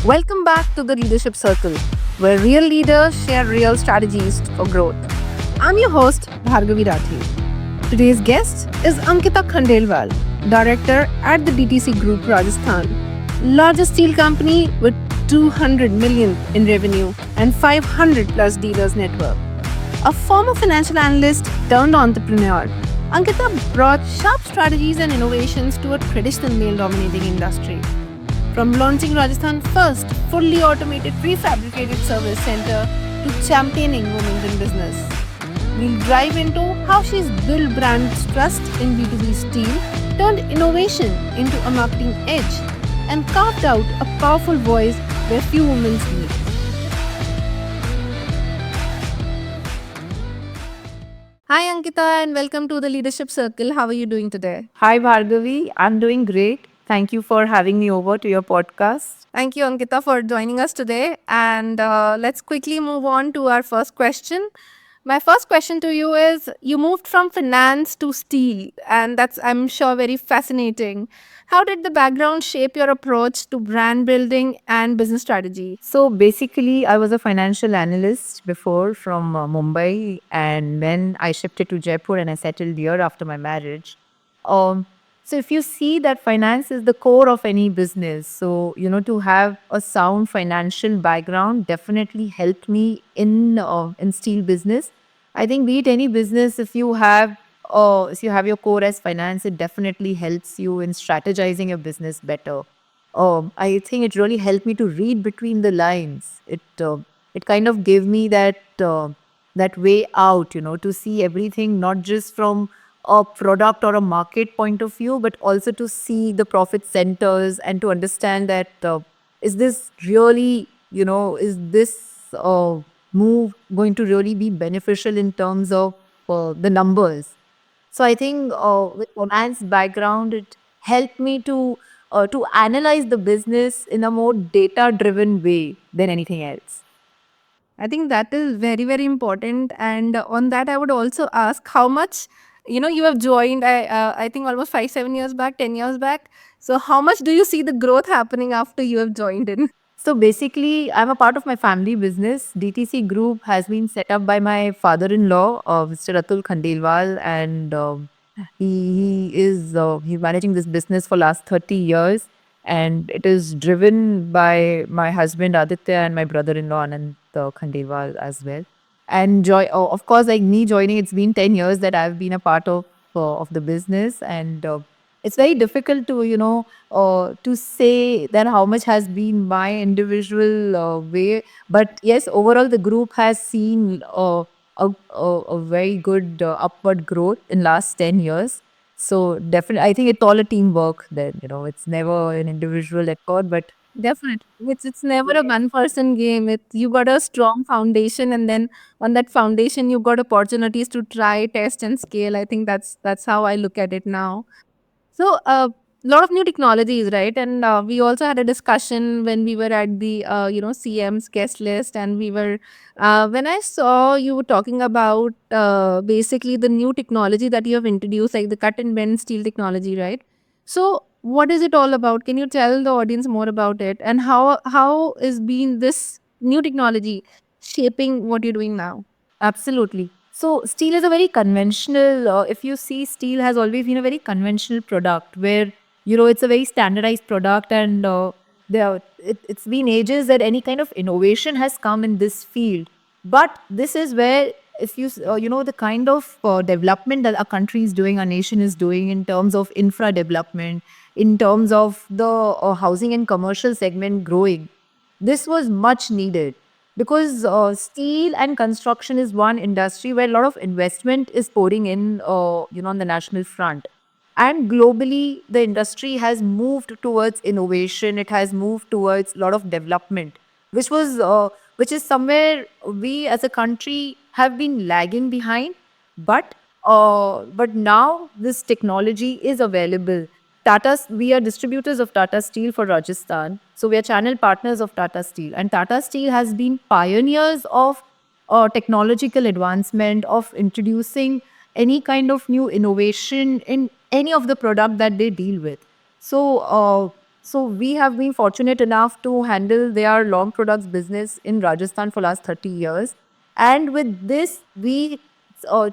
Welcome back to the Leadership Circle, where real leaders share real strategies for growth. I'm your host, Bhargavi Rathi. Today's guest is Ankita Khandelwal, Director at the DTC Group Rajasthan, largest steel company with 200 million in revenue and 500 plus dealers network. A former financial analyst turned entrepreneur, Ankita brought sharp strategies and innovations to a traditional male dominating industry. From launching Rajasthan's first fully automated prefabricated service center to championing women in business. We'll dive into how she's built brand trust in B2B steel, turned innovation into a marketing edge, and carved out a powerful voice where few women speak. Hi Ankita and welcome to the Leadership Circle. How are you doing today? Hi, Bhargavi. I'm doing great. Thank you for having me over to your podcast. Thank you, Ankita, for joining us today. And let's quickly move on to our first question. My first question to you is you moved from finance to steel, and that's, I'm sure, very fascinating. How did the background shape your approach to brand building and business strategy? So, basically, I was a financial analyst before from Mumbai, and then I shifted to Jaipur and I settled here after my marriage. Um, so, if you see that finance is the core of any business, so to have a sound financial background definitely helped me in steel business. I think be it any business, if you have your core as finance, it definitely helps you in strategizing your business better. I think it really helped me to read between the lines. It kind of gave me that way out, to see everything not just from a product or a market point of view, but also to see the profit centers and to understand that is this really, is this move going to really be beneficial in terms of the numbers. So I think with finance background, it helped me to analyze the business in a more data driven way than anything else. I think that is very, very important. And on that, I would also ask how much, you have joined, I think almost 5, 7 years back, 10 years back. So how much do you see the growth happening after you have joined in? So basically, I'm a part of my family business. DTC Group has been set up by my father-in-law, Mr. Atul Khandelwal, and he's managing this business for last 30 years, and it is driven by my husband Aditya and my brother-in-law Anand Khandelwal as well. And of course, like me joining, it's been 10 years that I've been a part of the business, and it's very difficult to say that how much has been my individual way. But yes, overall, the group has seen a very good upward growth in last 10 years. So definitely, I think it's all a teamwork. Then it's never an individual effort, but Definitely. It's never a one person game. You got a strong foundation, and then on that foundation you got opportunities to try, test, and scale. I think that's how I look at it now. So, a lot of new technologies, right? And we also had a discussion when we were at the CM's guest list, and we were when I saw you were talking about basically the new technology that you have introduced, like the cut and bend steel technology, right? So, what is it all about? Can you tell the audience more about it, and how is being this new technology shaping what you're doing now? absolutely. So steel is a very conventional. If you see, steel has always been a very conventional product where it's a very standardized product, and it's been ages that any kind of innovation has come in this field. But this is where, if the kind of development that our country is doing, our nation is doing in terms of infra development, in terms of the housing and commercial segment growing, this was much needed because steel and construction is one industry where a lot of investment is pouring in, on the national front. And globally, the industry has moved towards innovation. It has moved towards a lot of development, which is somewhere we as a country have been lagging behind. But now this technology is available. We are distributors of Tata Steel for Rajasthan. So we are channel partners of Tata Steel. And Tata Steel has been pioneers of technological advancement, of introducing any kind of new innovation in any of the product that they deal with. So, So we have been fortunate enough to handle their long products business in Rajasthan for last 30 years. And with this, we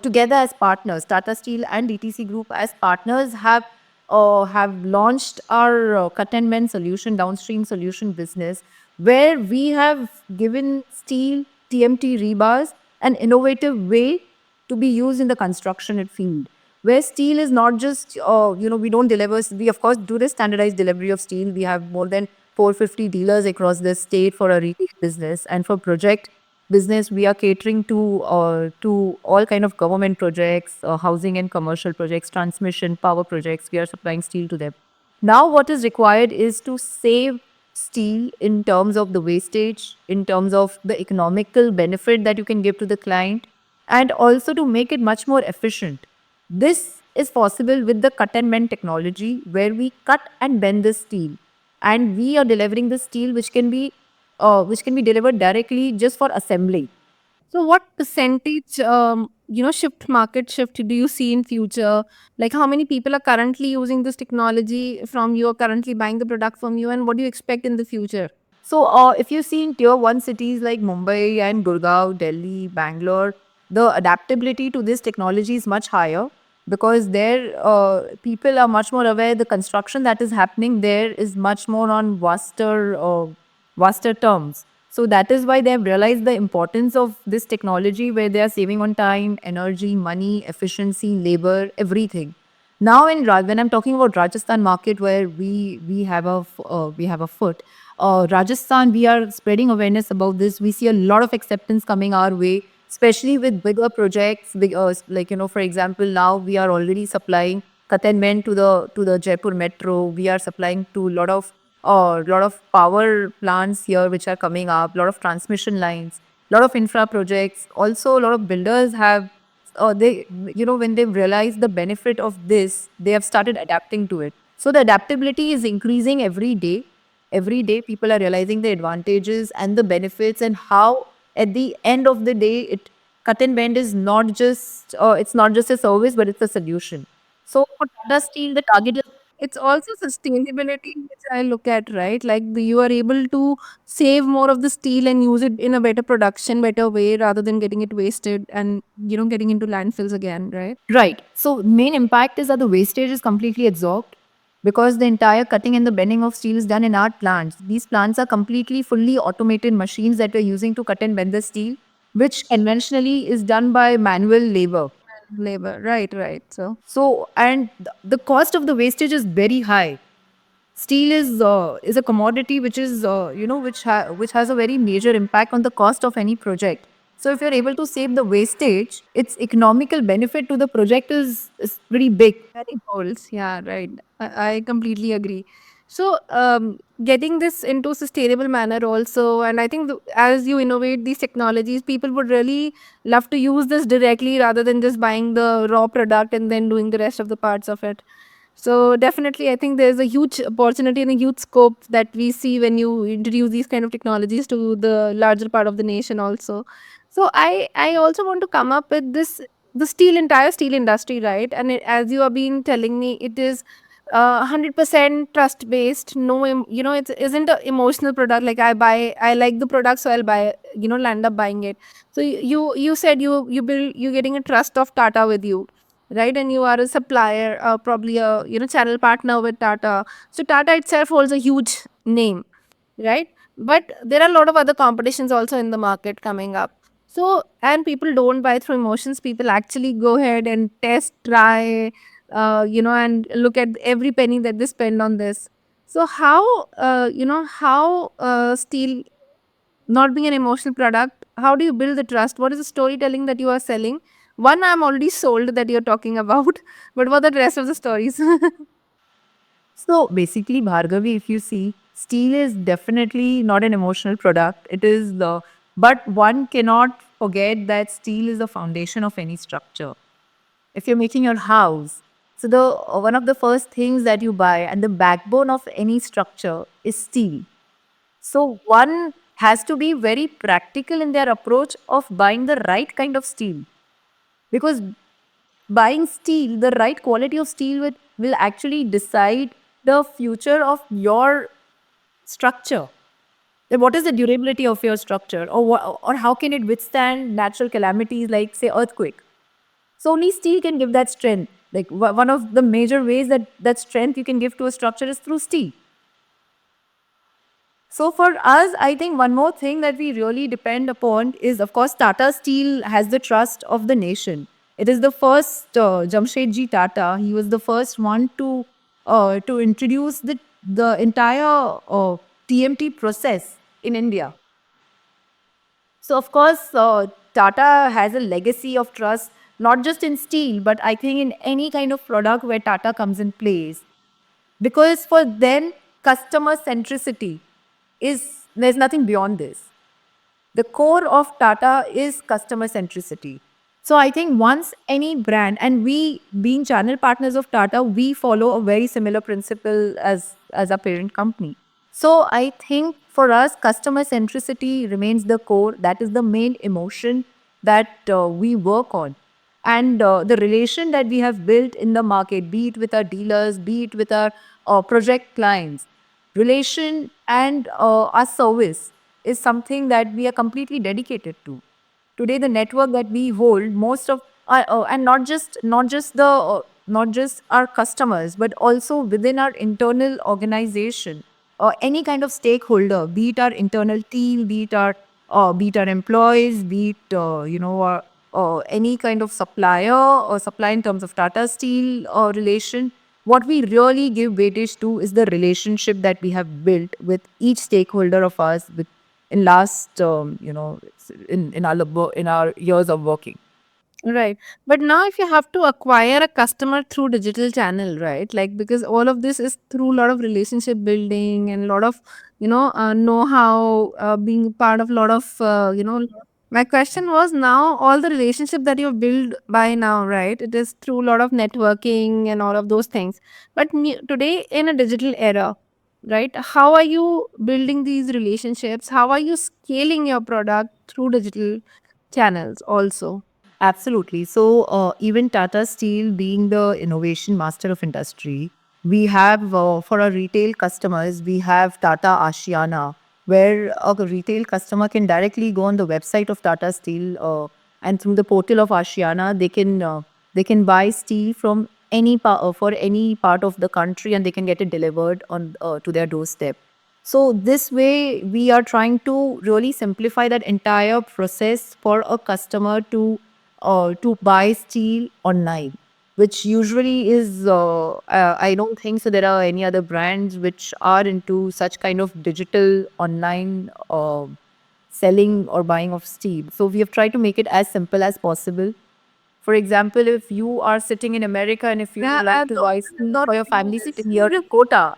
together as partners, Tata Steel and DTC Group as partners have launched our cut and mend solution, downstream solution business, where we have given steel TMT rebars an innovative way to be used in the construction field, where steel is not just, we don't deliver, we of course do the standardized delivery of steel. We have more than 450 dealers across the state for a retail business. And for project business, we are catering to all kind of government projects, housing and commercial projects, transmission, power projects. We are supplying steel to them. Now, what is required is to save steel in terms of the wastage, in terms of the economical benefit that you can give to the client, and also to make it much more efficient. This is possible with the cut and bend technology, where we cut and bend the steel, and we are delivering the steel which can be delivered directly just for assembly. So what percentage, shift market shift do you see in future? Like how many people are currently using this technology from you, or currently buying the product from you, and what do you expect in the future? So, if you see in tier one cities like Mumbai and Gurgaon, Delhi, Bangalore, the adaptability to this technology is much higher because there people are much more aware. The construction that is happening there is much more on vaster terms. So that is why they have realized the importance of this technology, where they are saving on time, energy, money, efficiency, labor, everything. Now, when I'm talking about Rajasthan market, where we have a foot, Rajasthan, we are spreading awareness about this. We see a lot of acceptance coming our way, especially with bigger projects. Like, for example, now we are already supplying cut and mend to the Jaipur Metro. We are supplying to a lot of power plants here which are coming up. Lot of transmission lines, lot of infra projects. Also, a lot of builders have they when they've realized the benefit of this, they have started adapting to it. So the adaptability is increasing every day. People are realizing the advantages and the benefits, and how at the end of the day, it cut and bend is not just it's not just a service, but it's a solution. So for Tata Steel, the target is. It's also sustainability, which I look at, right? Like you are able to save more of the steel and use it in a better production, better way, rather than getting it wasted and getting into landfills again, right? Right. So main impact is that the wastage is completely absorbed because the entire cutting and the bending of steel is done in our plants. These plants are completely fully automated machines that we're using to cut and bend the steel, which conventionally is done by manual labor. Labor, right, right. So So, and the cost of the wastage is very high. Steel is a commodity which is which has a very major impact on the cost of any project. So if you're able to save the wastage, its economical benefit to the project is pretty big. very goals, yeah, right. I completely agree. So, getting this into sustainable manner also, and I think as you innovate these technologies, people would really love to use this directly rather than just buying the raw product and then doing the rest of the parts of it. So definitely, I think there's a huge opportunity and a huge scope that we see when you introduce these kind of technologies to the larger part of the nation also. So I also want to come up with this, the entire steel industry, right? And as you have been telling me, it is 100% trust based. No, it isn't an emotional product. Like I like the product, so I'll buy. Land up buying it. So you said you getting a trust of Tata with you, right? And you are a supplier, probably a channel partner with Tata. So Tata itself holds a huge name, right? But there are a lot of other competitions also in the market coming up. So, and people don't buy through emotions. People actually go ahead and test, try, and look at every penny that they spend on this. So how steel, not being an emotional product, how do you build the trust? What is the storytelling that you are selling? One, I'm already sold that you're talking about, but what are the rest of the stories? So basically, Bhargavi, if you see, steel is definitely not an emotional product. It is but one cannot forget that steel is the foundation of any structure. If you're making your house, so the one of the first things that you buy and the backbone of any structure is steel. So one has to be very practical in their approach of buying the right kind of steel, because buying steel, the right quality of steel will actually decide the future of your structure. Then what is the durability of your structure, or how can it withstand natural calamities like say earthquake? So only steel can give that strength. Like one of the major ways that that strength you can give to a structure is through steel. So for us, I think one more thing that we really depend upon is, of course, Tata Steel has the trust of the nation. It is the first Jamshedji Tata. He was the first one to introduce the entire TMT process in India. So, of course, Tata has a legacy of trust, not just in steel, but I think in any kind of product where Tata comes in place. Because for them, customer centricity is, there's nothing beyond this. The core of Tata is customer centricity. So I think once any brand, and we being channel partners of Tata, we follow a very similar principle as a parent company. So I think for us, customer centricity remains the core. That is the main emotion that we work on. And the relation that we have built in the market, be it with our dealers, be it with our project clients, relation and our service is something that we are completely dedicated to. Today, the network that we hold, most of and not just our customers, but also within our internal organization or any kind of stakeholder, be it our internal team, be it our employees, be it any kind of supplier or supply in terms of Tata Steel or relation. What we really give weightage to is the relationship that we have built with each stakeholder of us with in last in our years of working. Right. But now if you have to acquire a customer through digital channel, right? Like because all of this is through a lot of relationship building and a lot of, know-how, being part of a lot of, my question was now all the relationship that you build by now, right? It is through a lot of networking and all of those things. But today in a digital era, right? How are you building these relationships? How are you scaling your product through digital channels also? Absolutely. So, even Tata Steel being the innovation master of industry, we have for our retail customers, we have Tata Ashiana, where a retail customer can directly go on the website of Tata Steel and through the portal of Ashiana, they can buy steel from any for any part of the country, and they can get it delivered on to their doorstep. So this way, we are trying to really simplify that entire process for a customer to buy steel online, which usually is I don't think so. There are any other brands which are into such kind of digital online selling or buying of steel. So we have tried to make it as simple as possible. For example, if you are sitting in America and if you would like to buy steel for your family sitting here in Kota,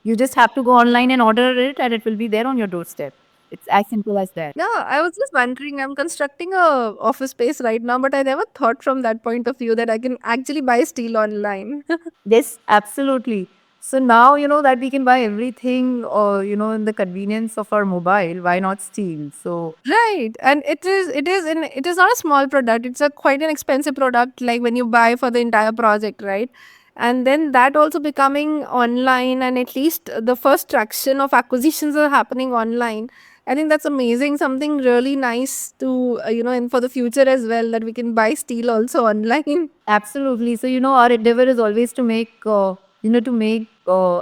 you just have to go online and order it, and it will be there on your doorstep. It's as simple as that. Yeah, I was just wondering. I'm constructing a office space right now, but I never thought from that point of view that I can actually buy steel online. Yes, absolutely. So now you know that we can buy everything, or in the convenience of our mobile. Why not steal? So Right, and it is not a small product. It's a quite an expensive product. Like when you buy for the entire project, right? And then that also becoming online, and at least the first traction of acquisitions are happening online. I think that's amazing. Something really nice to and for the future as well that we can buy steel also online. absolutely. So our endeavor is always to make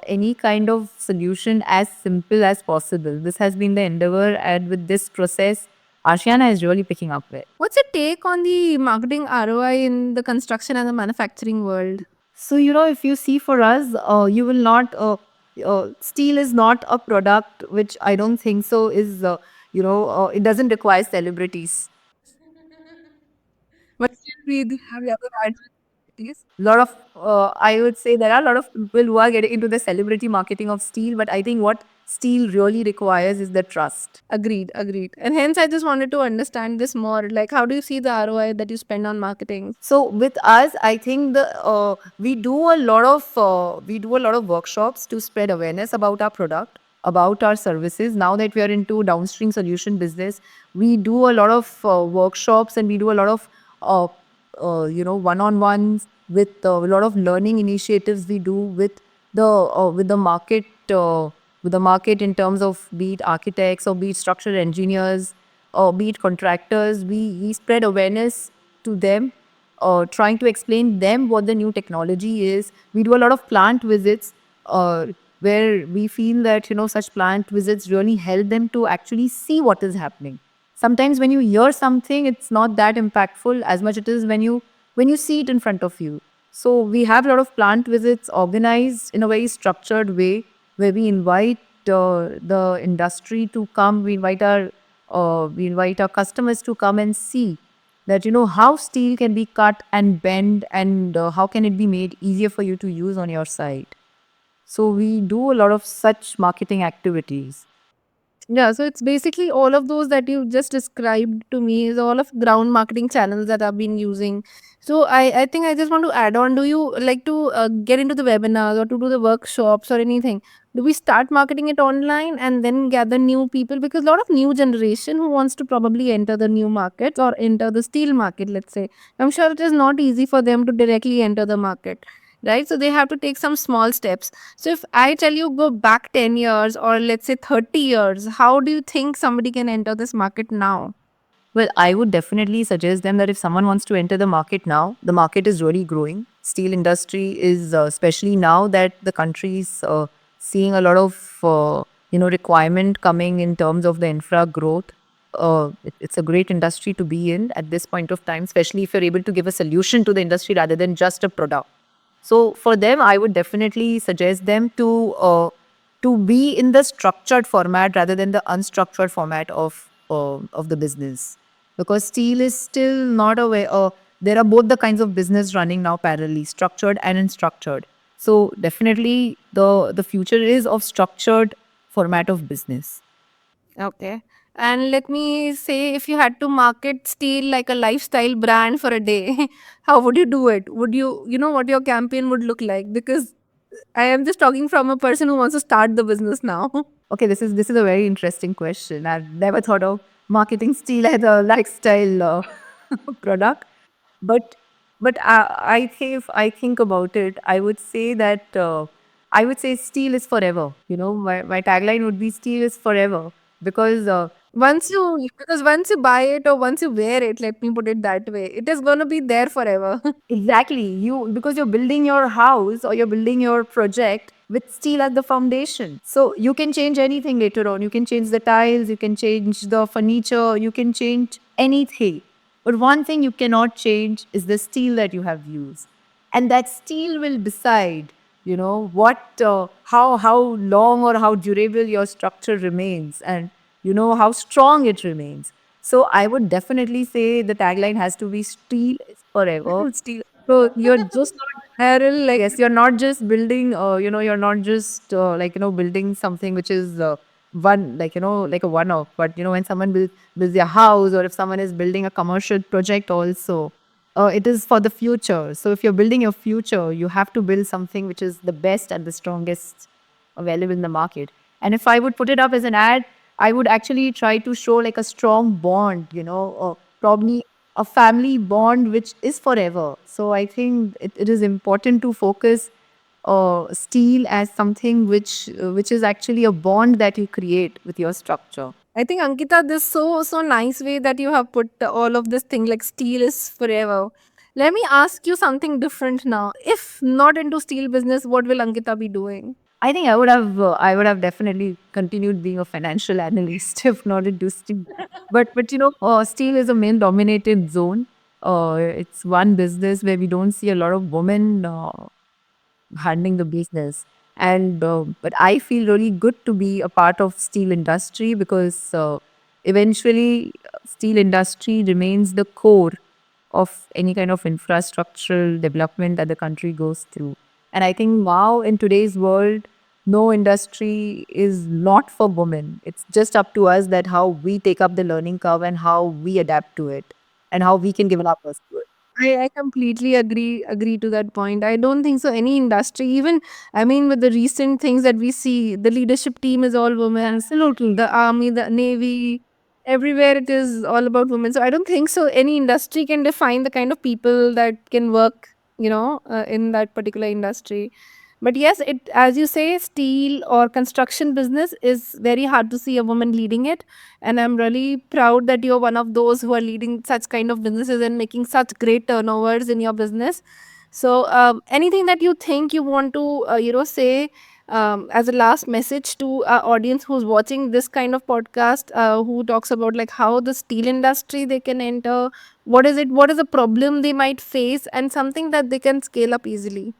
any kind of solution as simple as possible. This has been the endeavor, and with this process, Ashiana is really picking up with. What's your take on the marketing ROI in the construction and the manufacturing world? So, if you see for us, you will not, steel is not a product which I don't think so is, it doesn't require celebrities. But still we have the other advantages. Lot of, I would say there are a lot of people who are getting into the celebrity marketing of steel, but I think what steel really requires is the trust. Agreed, agreed. And hence, I just wanted to understand this more. Like, how do you see the ROI that you spend on marketing? So with us, I think the we do a lot of workshops to spread awareness about our product, about our services. Now that we are into downstream solution business, we do a lot of workshops, and we do a lot of one-on-ones with a lot of learning initiatives we do with with the market, in terms of be it architects or be it structural engineers or be it contractors. We spread awareness to them, trying to explain them what the new technology is. We do a lot of plant visits, where we feel that such plant visits really help them to actually see what is happening. Sometimes when you hear something, it's not that impactful as much it is when you see it in front of you. So we have a lot of plant visits organized in a very structured way, where we invite the industry to come. We invite our customers to come and see that how steel can be cut and bent, and how can it be made easier for you to use on your site. So we do a lot of such marketing activities. Yeah, so it's basically all of those that you just described to me is all of ground marketing channels that I've been using. So I think I just want to add on. Do you like to get into the webinars or to do the workshops or anything? Do we start marketing it online and then gather new people? Because a lot of new generation who wants to probably enter the new markets or enter the steel market, let's say, I'm sure it is not easy for them to directly enter the market, right? So they have to take some small steps. So if I tell you go back 10 years or let's say 30 years, how do you think somebody can enter this market now? Well, I would definitely suggest them that if someone wants to enter the market now, the market is really growing. Steel industry is, especially now that the country is seeing a lot of requirement coming in terms of the infra growth. It's a great industry to be in at this point of time, especially if you're able to give a solution to the industry rather than just a product. So for them, I would definitely suggest them to be in the structured format rather than the unstructured format of the business, because steel is still not a way. There are both the kinds of business running now parallelly, structured and unstructured. So definitely the future is of structured format of business. Okay. And let me say, if you had to market steel like a lifestyle brand for a day, how would you do it? Would you know what your campaign would look like? Because I am just talking from a person who wants to start the business now. Okay, this is a very interesting question. I've never thought of marketing steel as a lifestyle product, but I think if I think about it, I would say that I would say steel is forever. My tagline would be steel is forever, because Once you buy it or once you wear it, let me put it that way, it is going to be there forever. exactly, because you're building your house or you're building your project with steel as the foundation. So you can change anything later on. You can change the tiles, you can change the furniture, you can change anything. But one thing you cannot change is the steel that you have used. And that steel will decide, what how long or how durable your structure remains, and how strong it remains. So I would definitely say the tagline has to be steel is forever. Steel. So you're just not, Errol, like, yes, you're not just building, you're not just building something which is like a one off. But when someone builds their house, or if someone is building a commercial project also, it is for the future. So if you're building your future, you have to build something which is the best and the strongest available in the market. And if I would put it up as an ad, I would actually try to show like a strong bond, probably a family bond which is forever. So I think it is important to focus steel as something which is actually a bond that you create with your structure. I think Ankita, this so nice way that you have put all of this thing like steel is forever. Let me ask you something different now. If not into steel business, what will Ankita be doing? I think I would have definitely continued being a financial analyst if not into steel. But steel is a male dominated zone. It's one business where we don't see a lot of women handling the business. And but I feel really good to be a part of steel industry, because eventually steel industry remains the core of any kind of infrastructural development that the country goes through. And I think now in today's world, no industry is not for women. It's just up to us that how we take up the learning curve and how we adapt to it and how we can give our best to it. I completely agree to that point. I don't think so. Any industry, even I mean, with the recent things that we see, the leadership team is all women. Absolutely. The army, the navy, everywhere it is all about women. So I don't think so. Any industry can define the kind of people that can work, in that particular industry. But yes, it, as you say, steel or construction business is very hard to see a woman leading it. And I'm really proud that you're one of those who are leading such kind of businesses and making such great turnovers in your business. So, anything that you think you want to, say as a last message to our audience who's watching this kind of podcast, who talks about like how the steel industry they can enter, what is it, what is the problem they might face, and something that they can scale up easily.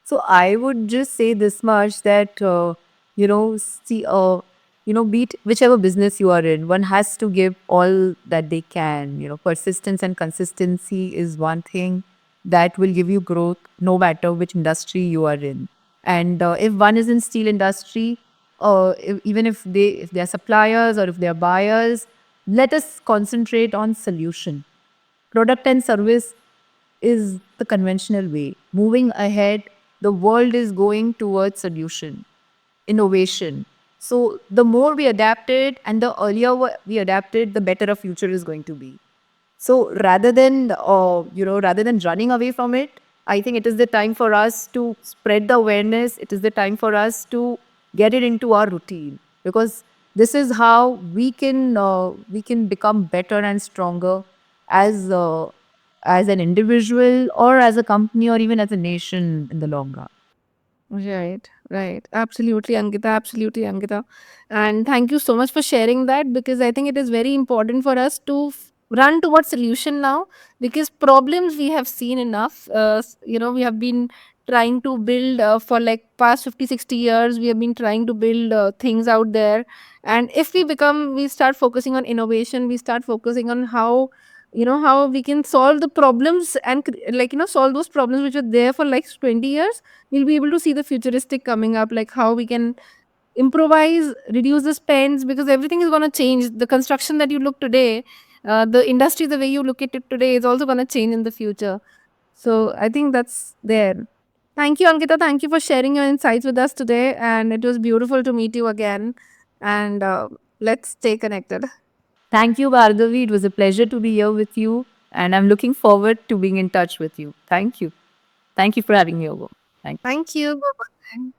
So I would just say this much that be it whichever business you are in, one has to give all that they can. Persistence and consistency is one thing that will give you growth, no matter which industry you are in. And if one is in steel industry, even if they are suppliers or if they are buyers, let us concentrate on solution. Product and service is the conventional way. Moving ahead, the world is going towards solution, innovation. So the more we adapt it and the earlier we adapt it, the better our future is going to be. So rather than running away from it, I think it is the time for us to spread the awareness. It is the time for us to get it into our routine, because this is how we can become better and stronger as as an individual or as a company or even as a nation in the long run. Right, right. Absolutely, Ankita. Absolutely, Ankita. And thank you so much for sharing that, because I think it is very important for us to run towards solution now, because problems we have seen enough. We have been trying to build for like past 50, 60 years. We have been trying to build things out there. And if we start focusing on innovation, we start focusing on how we can solve the problems and solve those problems which are there for like 20 years. We'll be able to see the futuristic coming up, like how we can improvise, reduce the spends, because everything is going to change. The construction that you look today, the industry, the way you look at it today is also going to change in the future. So I think that's there. Thank you, Ankita. Thank you for sharing your insights with us today. And it was beautiful to meet you again. And let's stay connected. Thank you, Bhargavi. It was a pleasure to be here with you, and I'm looking forward to being in touch with you. Thank you. Thank you for having me over. Thank you. Thank you. Bye-bye.